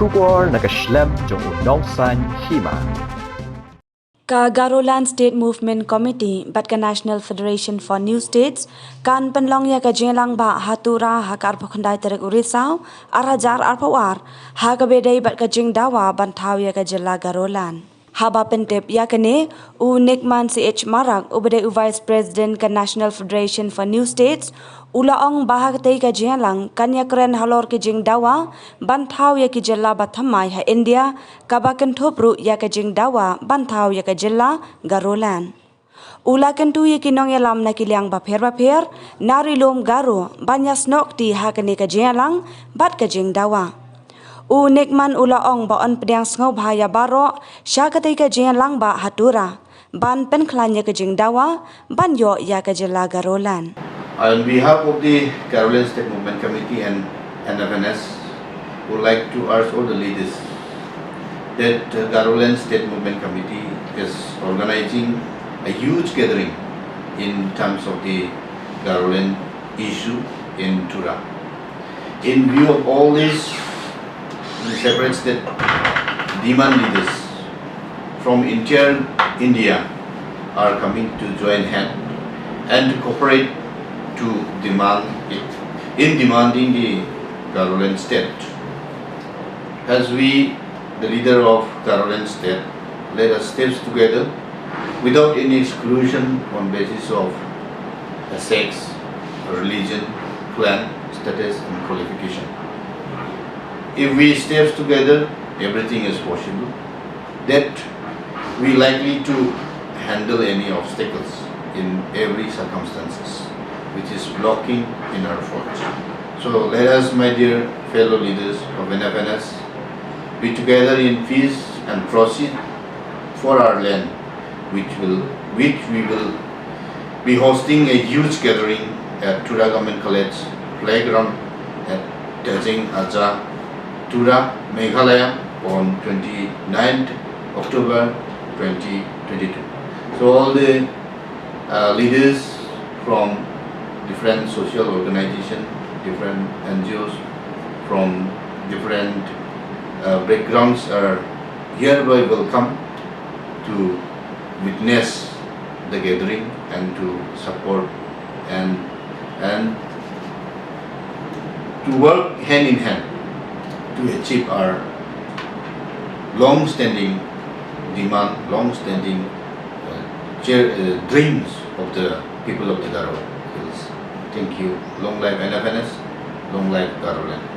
Shubor nakaslem jong unongsan Hima. Ka Garoland State Movement Committee bat ka National Federation for New States kan Pynlong ya ka Jylla ba Tura ha kar phokhandai terek urisau arajar arpawar ha ka bedai bat ka Dawa banthau ya ka Jylla Garoland. Haba pentep yakane u Nikman CH Marak ubade u Vice President ka National Federation for New States ulaong bahagtay ka Jingïalang kanya kren halor ki Dawa banthau ya ki Jylla bathamai ha India kabakan thopru ya ka Dawa banthau ya ka Jylla Garoland. Ula kentu ya ki nongyalam na kiliang bapher narilom garo banyas nokti ha kane ka Jingïalang bat ka Dawa. U Nikman ulaong baon pedang sngau bahaya baro syakatai ka Jylla ba Tura ban penklanya ka Dawa ban yo ya ka Jylla Garoland. On behalf of the Garoland State Movement Committee and NFNS, would like to urge all the leaders that the Garoland State Movement Committee is organizing a huge gathering in terms of the Garoland issue in Tura. In view of all this, the separate state demand leaders from entire India are coming to join hand and to cooperate to demand it in demanding the Garoland state. As we, the leader of Garoland state, let us steps together without any exclusion on basis of sex, religion, clan, status and qualification. If we steps together, everything is possible. That we likely to handle any obstacles in every circumstances which is blocking in our efforts. So let us, my dear fellow leaders of NFNS, be together in peace and proceed for our land, which we will be hosting a huge gathering at Tura Government College playground at Jingïalang, Tura, Meghalaya on 29th October 2022. So all the leaders from different social organizations, different NGOs from different backgrounds are hereby welcome to witness the gathering and to support and to work hand in hand to achieve our long-standing demand, long-standing dreams of the people of the Dawa. Thank you. Long life NFNS, long life Garoland.